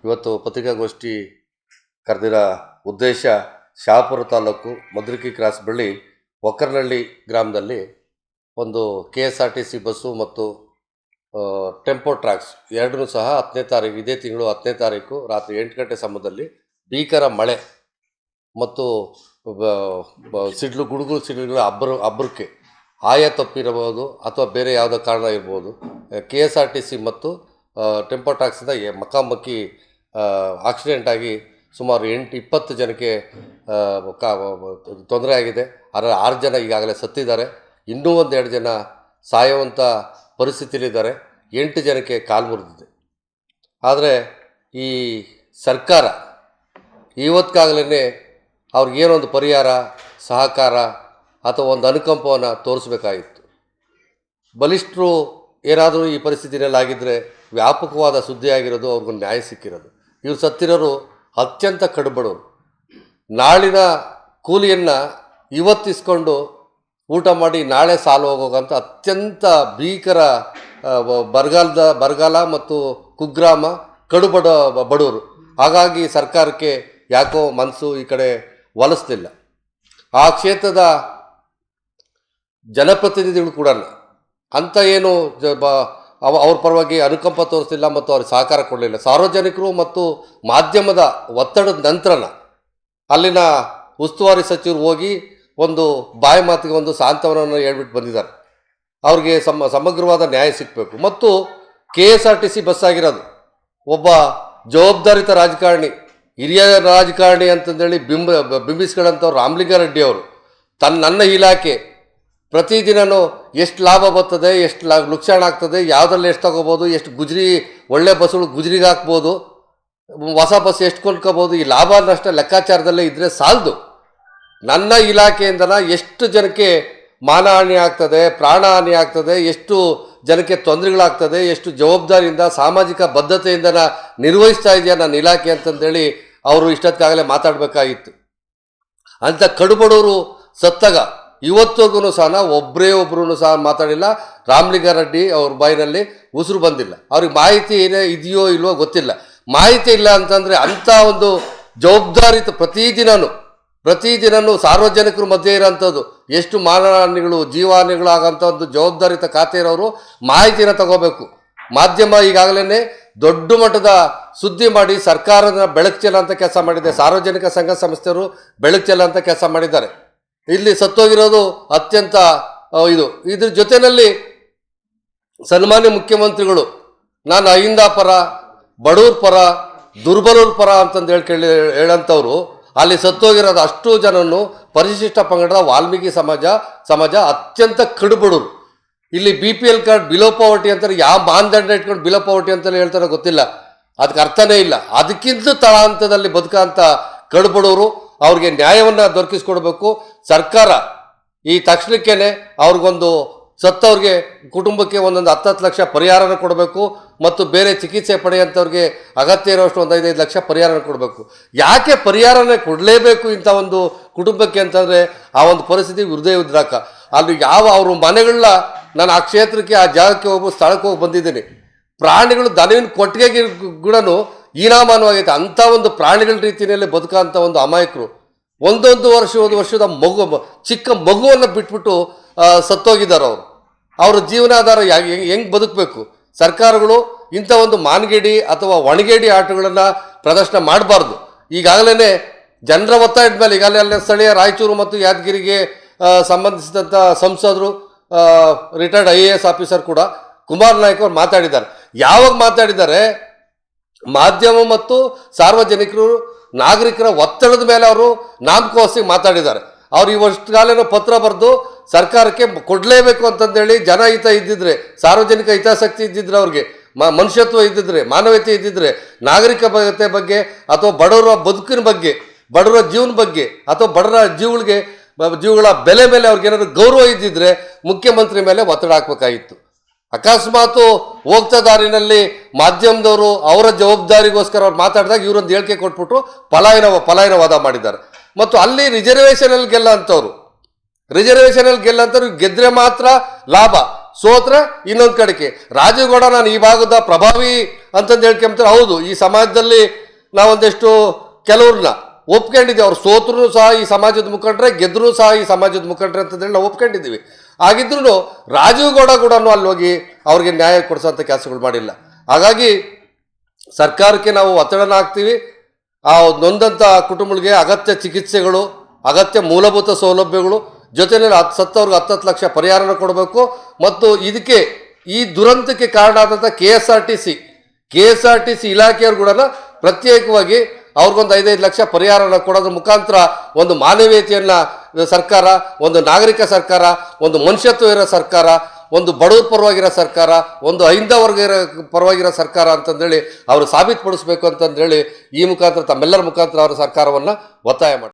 ಇವತ್ತು ಪತ್ರಿಕಾಗೋಷ್ಠಿ ಕರೆದಿರೋ ಉದ್ದೇಶ ಶಹಾಪುರ ತಾಲೂಕು ಮಧುರಿಕಿ ಕ್ರಾಸ್ ಬಳಿ ಒಕ್ಕರನಹಳ್ಳಿ ಗ್ರಾಮದಲ್ಲಿ ಒಂದು KSRTC ಬಸ್ಸು ಮತ್ತು ಟೆಂಪೋ ಟ್ರಾಕ್ಸ್ ಎರಡನ್ನೂ ಸಹ 10ನೇ ತಾರೀಕು ಇದೇ ತಿಂಗಳು 10ನೇ ತಾರೀಕು ರಾತ್ರಿ 8 ಗಂಟೆ ಸಮಯದಲ್ಲಿ ಭೀಕರ ಮಳೆ ಮತ್ತು ಗುಡುಗು ಸಿಡಿಲುಗಳ ಅಬ್ಬರಕ್ಕೆ ತಪ್ಪಿರಬಹುದು ಅಥವಾ ಬೇರೆ ಯಾವುದೋ ಕಾರಣ ಇರ್ಬೋದು. KSRTC ಮತ್ತು ಟೆಂಪೋ ಟ್ರಾಕ್ಸಿಂದ ಮಕ್ಕಾಮಕ್ಕಿ ಆಕ್ಸಿಡೆಂಟ್ ಆಗಿ ಸುಮಾರು 20 ಜನಕ್ಕೆ ತೊಂದರೆ ಆಗಿದೆ. ಅದರ 6 ಜನ ಈಗಾಗಲೇ ಸತ್ತಿದ್ದಾರೆ. ಇನ್ನೂ 2 ಜನ ಸಾಯುವಂಥ ಪರಿಸ್ಥಿತಿಯಲ್ಲಿದ್ದಾರೆ. 8 ಜನಕ್ಕೆ ಕಾಲು ಮುರಿದಿದೆ. ಆದರೆ ಈ ಸರ್ಕಾರ ಇವತ್ತಾಗಲೇ ಅವ್ರಿಗೇನೊಂದು ಪರಿಹಾರ, ಸಹಕಾರ ಅಥವಾ ಒಂದು ಅನುಕಂಪವನ್ನು ತೋರಿಸ್ಬೇಕಾಗಿತ್ತು. ಬಲಿಷ್ಠರು ಏನಾದರೂ ಈ ಪರಿಸ್ಥಿತಿಯಲ್ಲಾಗಿದ್ದರೆ ವ್ಯಾಪಕವಾದ ಸುದ್ದಿ ಆಗಿರೋದು, ಅವ್ರಿಗೊಂದು ನ್ಯಾಯ ಸಿಕ್ಕಿರೋದು. ಇವ್ರು ಸತ್ತಿರೋರು ಅತ್ಯಂತ ಕಡುಬಡವರು. ನಾಳಿನ ಕೂಲಿಯನ್ನು ಇವತ್ತಿಸ್ಕೊಂಡು ಊಟ ಮಾಡಿ ನಾಳೆ ಸಾಲು ಹೋಗೋಂಥ ಅತ್ಯಂತ ಭೀಕರ ಬರಗಾಲ ಮತ್ತು ಕುಗ್ರಾಮ ಬಡವರು. ಹಾಗಾಗಿ ಸರ್ಕಾರಕ್ಕೆ ಯಾಕೋ ಮನಸ್ಸು ಈ ಕಡೆ ಒಲಿಸ್ಲಿಲ್ಲ. ಆ ಕ್ಷೇತ್ರದ ಜನಪ್ರತಿನಿಧಿಗಳು ಕೂಡ ಅಂತ ಏನು ಅವ್ರ ಪರವಾಗಿ ಅನುಕಂಪ ತೋರಿಸಲಿಲ್ಲ ಮತ್ತು ಅವ್ರಿಗೆ ಸಹಕಾರ ಕೊಡಲಿಲ್ಲ. ಸಾರ್ವಜನಿಕರು ಮತ್ತು ಮಾಧ್ಯಮದ ಒತ್ತಡದ ನಂತರನ ಅಲ್ಲಿನ ಉಸ್ತುವಾರಿ ಸಚಿವರು ಹೋಗಿ ಒಂದು ಬಾಯಿ ಮಾತಿಗೆ ಒಂದು ಸಾಂತ್ವನವನ್ನು ಹೇಳ್ಬಿಟ್ಟು ಬಂದಿದ್ದಾರೆ. ಅವ್ರಿಗೆ ಸಮಗ್ರವಾದ ನ್ಯಾಯ ಸಿಗಬೇಕು. ಮತ್ತು KSRTC ಬಸ್ ಆಗಿರೋದು ಒಬ್ಬ ಜವಾಬ್ದಾರಿತ ರಾಜಕಾರಣಿ, ಹಿರಿಯ ರಾಜಕಾರಣಿ ಅಂತಂದೇಳಿ ಬಿಂಬಿಸ್ಗಳಂಥವ್ರು ರಾಮಲಿಂಗಾರೆಡ್ಡಿ ಅವರು ನನ್ನ ಇಲಾಖೆ ಪ್ರತಿದಿನವೂ ಎಷ್ಟು ಲಾಭ ಬರ್ತದೆ, ಎಷ್ಟು ನುಕ್ಸಾನ ಆಗ್ತದೆ, ಯಾವುದ್ರಲ್ಲಿ ಎಷ್ಟು ತಗೋಬೋದು, ಎಷ್ಟು ಒಳ್ಳೆ ಬಸ್ಸುಗಳು ಗುಜರಿಗೆ ಹಾಕ್ಬೋದು, ಹೊಸ ಬಸ್ ಎಷ್ಟು ಕೊಂಡ್ಕೋಬೋದು, ಈ ಲಾಭ ನಷ್ಟ ಲೆಕ್ಕಾಚಾರದಲ್ಲೇ ಇದ್ದರೆ ಸಾಲದು. ನನ್ನ ಇಲಾಖೆಯಿಂದನ ಎಷ್ಟು ಜನಕ್ಕೆ ಮಾನಹಾನಿ ಆಗ್ತದೆ, ಪ್ರಾಣ ಹಾನಿ ಆಗ್ತದೆ, ಎಷ್ಟು ಜನಕ್ಕೆ ತೊಂದರೆಗಳಾಗ್ತದೆ, ಎಷ್ಟು ಜವಾಬ್ದಾರಿಯಿಂದ ಸಾಮಾಜಿಕ ಬದ್ಧತೆಯಿಂದ ನಿರ್ವಹಿಸ್ತಾ ಇದೆಯಾ ನನ್ನ ಇಲಾಖೆ ಅಂತಂದೇಳಿ ಅವರು ಇಷ್ಟೊತ್ತಾಗಲೇ ಮಾತಾಡಬೇಕಾಗಿತ್ತು. ಅಂಥ ಕಡುಬಡವರು ಸತ್ತಾಗ ಇವತ್ತಿಗೂ ಸಹ ಒಬ್ಬರೂ ಸಹ ಮಾತಾಡಿಲ್ಲ. ರಾಮಲಿಂಗಾರೆಡ್ಡಿ ಅವ್ರ ಬಾಯಿನಲ್ಲಿ ಉಸಿರು ಬಂದಿಲ್ಲ. ಅವ್ರಿಗೆ ಮಾಹಿತಿ ಇದೆಯೋ ಇಲ್ವೋ ಗೊತ್ತಿಲ್ಲ. ಮಾಹಿತಿ ಇಲ್ಲ ಅಂತಂದರೆ ಅಂಥ ಒಂದು ಜವಾಬ್ದಾರಿತ ಪ್ರತಿದಿನವೂ ಸಾರ್ವಜನಿಕರ ಮಧ್ಯೆ ಇರೋಂಥದ್ದು ಎಷ್ಟು ಮಾನಹಾನಿಗಳು, ಜೀವಹಾನಿಗಳು ಆಗೋಂಥ ಒಂದು ಜವಾಬ್ದಾರಿತ ಖಾತೆ ಇರೋರು ಮಾಹಿತಿನ ತಗೋಬೇಕು. ಮಾಧ್ಯಮ ಈಗಾಗಲೇ ದೊಡ್ಡ ಮಟ್ಟದ ಸುದ್ದಿ ಮಾಡಿ ಸರ್ಕಾರದ ಬೆಳಕು ಚೆಲ್ಲುವಂಥ ಕೆಲಸ ಮಾಡಿದೆ. ಸಾರ್ವಜನಿಕ ಸಂಘ ಸಂಸ್ಥೆಯವರು ಬೆಳಕು ಚೆಲ್ಲುವಂಥ ಕೆಲಸ ಮಾಡಿದ್ದಾರೆ. ಇಲ್ಲಿ ಸತ್ತೋಗಿರೋದು ಅತ್ಯಂತ ಇದ್ರ ಜೊತೆಯಲ್ಲಿ ಸನ್ಮಾನ್ಯ ಮುಖ್ಯಮಂತ್ರಿಗಳು ನಾನು ಅಹಿಂದ ಪರ, ಬಡವ್ರ ಪರ, ದುರ್ಬಲರ ಪರ ಅಂತಂದು ಹೇಳಂಥವ್ರು ಅಲ್ಲಿ ಸತ್ತೋಗಿರೋದು ಅಷ್ಟು ಜನನು ಪರಿಶಿಷ್ಟ ಪಂಗಡದ ವಾಲ್ಮೀಕಿ ಸಮಾಜ ಅತ್ಯಂತ ಕಡುಬಡವರು. ಇಲ್ಲಿ BPL ಕಾರ್ಡ್ ಬಿಲೋ ಪಾವರ್ಟಿ ಅಂತಾರೆ. ಯಾವ ಮಾನದಂಡ ಇಟ್ಕೊಂಡು ಬಿಲೋ ಪಾವರ್ಟಿ ಅಂತಲೇ ಹೇಳ್ತಾರೋ ಗೊತ್ತಿಲ್ಲ. ಅದಕ್ಕೆ ಅರ್ಥನೇ ಇಲ್ಲ. ಅದಕ್ಕಿಂತ ತಳಹಂತದಲ್ಲಿ ಬದುಕಂಥ ಕಡುಬಡವರು. ಅವ್ರಿಗೆ ನ್ಯಾಯವನ್ನು ದೊರಕಿಸ್ಕೊಡ್ಬೇಕು ಸರ್ಕಾರ. ಈ ತಕ್ಷಣಕ್ಕೇ ಅವ್ರಿಗೊಂದು ಸತ್ತವ್ರಿಗೆ ಕುಟುಂಬಕ್ಕೆ ಒಂದೊಂದು 10 ಲಕ್ಷ ಪರಿಹಾರನ ಕೊಡಬೇಕು. ಮತ್ತು ಬೇರೆ ಚಿಕಿತ್ಸೆ ಪಡೆಯುವಂಥವ್ರಿಗೆ ಅಗತ್ಯ ಇರೋಷ್ಟು ಒಂದು 5 ಲಕ್ಷ ಪರಿಹಾರನ ಕೊಡಬೇಕು. ಯಾಕೆ ಪರಿಹಾರನೇ ಕೊಡಲೇಬೇಕು ಇಂಥ ಒಂದು ಕುಟುಂಬಕ್ಕೆ ಅಂತಂದರೆ ಆ ಒಂದು ಪರಿಸ್ಥಿತಿ ಹೃದಯ ಉದ್ರಾಕ. ಅಲ್ಲಿ ಅವ್ರ ಮನೆಗಳನ್ನ ನಾನು ಆ ಕ್ಷೇತ್ರಕ್ಕೆ, ಆ ಜಾಗಕ್ಕೆ ಸ್ಥಳಕ್ಕೆ ಹೋಗಿ ಬಂದಿದ್ದೀನಿ. ಪ್ರಾಣಿಗಳು ದನವಿನ ಕೊಟ್ಟಿಗೆಗೆ ಕೂಡ ಹೀನಾಮಾನವಾಗೈತೆ. ಅಂಥ ಒಂದು ಪ್ರಾಣಿಗಳ ರೀತಿಯಲ್ಲಿ ಬದುಕಂಥ ಒಂದು ಅಮಾಯಕರು ಒಂದೊಂದು ವರ್ಷದ ಚಿಕ್ಕ ಮಗುವನ್ನು ಬಿಟ್ಬಿಟ್ಟು ಸತ್ತೋಗಿದ್ದಾರೆ. ಅವ್ರ ಜೀವನಾಧಾರ ಹೆಂಗೆ ಬದುಕಬೇಕು? ಸರ್ಕಾರಗಳು ಇಂಥ ಒಂದು ಮಾನಗೇಡಿ ಅಥವಾ ಒಣಗೇಡಿ ಆಟಗಳನ್ನು ಪ್ರದರ್ಶನ ಮಾಡಬಾರ್ದು. ಈಗಾಗಲೇ ಜನರ ಒತ್ತಾಯದ ಮೇಲೆ ಈಗಾಗಲೇ ಸ್ಥಳೀಯ ರಾಯಚೂರು ಮತ್ತು ಯಾದಗಿರಿಗೆ ಸಂಬಂಧಿಸಿದಂಥ ಸಂಸದರು, ರಿಟೈರ್ಡ್ IAS ಆಫೀಸರ್ ಕೂಡ ಕುಮಾರ್ ನಾಯ್ಕ ಅವರು ಮಾತಾಡಿದ್ದಾರೆ. ಯಾವಾಗ ಮಾತಾಡಿದ್ದಾರೆ? ಮಾಧ್ಯಮ ಮತ್ತು ಸಾರ್ವಜನಿಕರು, ನಾಗರಿಕರ ಒತ್ತಡದ ಮೇಲೆ ಅವರು ನಾಮಕೋಸಿ ಮಾತಾಡಿದ್ದಾರೆ. ಅವ್ರು ಇವಷ್ಟುಗಾಲೇನೋ ಪತ್ರ ಬರೆದು ಸರ್ಕಾರಕ್ಕೆ ಕೊಡಲೇಬೇಕು ಅಂತಂದೇಳಿ ಜನಹಿತ ಇದ್ದಿದ್ರೆ, ಸಾರ್ವಜನಿಕ ಹಿತಾಸಕ್ತಿ ಇದ್ದಿದ್ರೆ, ಅವ್ರಿಗೆ ಮನುಷ್ಯತ್ವ ಇದ್ದಿದ್ರೆ, ಮಾನವೀಯತೆ ಇದ್ದಿದ್ರೆ, ನಾಗರಿಕತೆ ಬಗ್ಗೆ ಅಥವಾ ಬಡವರ ಬದುಕಿನ ಬಗ್ಗೆ, ಬಡವರ ಜೀವನ ಬಗ್ಗೆ ಅಥವಾ ಬಡವರ ಜೀವಗಳ ಬೆಲೆ ಮೇಲೆ ಅವ್ರಿಗೇನಾದ್ರು ಗೌರವ ಇದ್ದಿದ್ರೆ ಮುಖ್ಯಮಂತ್ರಿ ಮೇಲೆ ಒತ್ತಡ ಹಾಕಬೇಕಾಗಿತ್ತು. ಅಕಸ್ಮಾತು ಹೋಗ್ತಾ ದಾರಿನಲ್ಲಿ ಮಾಧ್ಯಮದವರು ಅವರ ಜವಾಬ್ದಾರಿಗೋಸ್ಕರ ಅವ್ರು ಮಾತಾಡಿದಾಗ ಇವರೊಂದು ಹೇಳಿಕೆ ಕೊಟ್ಬಿಟ್ಟು ಪಲಾಯನವಾದ ಮಾಡಿದ್ದಾರೆ. ಮತ್ತು ಅಲ್ಲಿ ರಿಸರ್ವೇಷನಲ್ಲಿ ಗೆಲ್ಲಂಥವ್ರು ಗೆದ್ದರೆ ಮಾತ್ರ ಲಾಭ. ಸೋತ್ರೆ ಇನ್ನೊಂದು ಕಡೆಗೆ. ರಾಜೀವ್ ಗೌಡ ನಾನು ಈ ಭಾಗದ ಪ್ರಭಾವಿ ಅಂತಂದು ಹೇಳ್ಕೊಂತಾರೆ. ಹೌದು, ಈ ಸಮಾಜದಲ್ಲಿ ನಾವೊಂದಿಷ್ಟು ಕೆಲವ್ರನ್ನ ಒಪ್ಕೊಂಡಿದ್ದೀವಿ. ಅವ್ರು ಸೋತ್ರೂ ಸಹ ಈ ಸಮಾಜದ ಮುಖಂಡ್ರೆ, ಗೆದ್ದರೂ ಸಹ ಈ ಸಮಾಜದ ಮುಖಂಡ್ರೆ ಅಂತಂದೇಳಿ ನಾವು ಒಪ್ಕೊಂಡಿದ್ದೀವಿ. ಆಗಿದ್ರೂ ರಾಜೀವ್ ಗೌಡ ಕೂಡ ಅಲ್ಲಿ ಹೋಗಿ ಅವ್ರಿಗೆ ನ್ಯಾಯ ಕೊಡಿಸೋಂಥ ಕೆಲಸಗಳು ಮಾಡಿಲ್ಲ. ಹಾಗಾಗಿ ಸರ್ಕಾರಕ್ಕೆ ನಾವು ಒತ್ತಡನ ಹಾಕ್ತೀವಿ. ಆ ನೊಂದಂಥ ಕುಟುಂಬಗಳಿಗೆ ಅಗತ್ಯ ಚಿಕಿತ್ಸೆಗಳು, ಅಗತ್ಯ ಮೂಲಭೂತ ಸೌಲಭ್ಯಗಳು, ಜೊತೆಯಲ್ಲಿ ಸತ್ತವ್ರಿಗೆ 10 ಲಕ್ಷ ಪರಿಹಾರನ ಕೊಡಬೇಕು. ಮತ್ತು ಇದಕ್ಕೆ ಈ ದುರಂತಕ್ಕೆ ಕಾರಣ ಆದಂಥ KSRTC ಇಲಾಖೆಯವರು ಕೂಡ ಪ್ರತ್ಯೇಕವಾಗಿ ಅವ್ರಿಗೊಂದು 5 ಲಕ್ಷ ಪರಿಹಾರನ ಕೊಡೋದ್ರ ಮುಖಾಂತರ ಒಂದು ಮಾನವೀಯತೆಯನ್ನು ಸರ್ಕಾರ, ಒಂದು ನಾಗರಿಕ ಸರ್ಕಾರ, ಒಂದು ಮನುಷ್ಯತ್ವ ಇರೋ ಸರ್ಕಾರ, ಒಂದು ಬಡವ್ರ ಪರವಾಗಿರೋ ಸರ್ಕಾರ, ಒಂದು ಹೈಂದವರ್ಗ ಪರವಾಗಿರೋ ಸರ್ಕಾರ ಅಂತಂದೇಳಿ ಅವರು ಸಾಬೀತುಪಡಿಸ್ಬೇಕು ಅಂತಂದೇಳಿ ಈ ಮುಖಾಂತರ ತಮ್ಮೆಲ್ಲರ ಮುಖಾಂತರ ಅವರ ಸರ್ಕಾರವನ್ನು ಒತ್ತಾಯ ಮಾಡಿ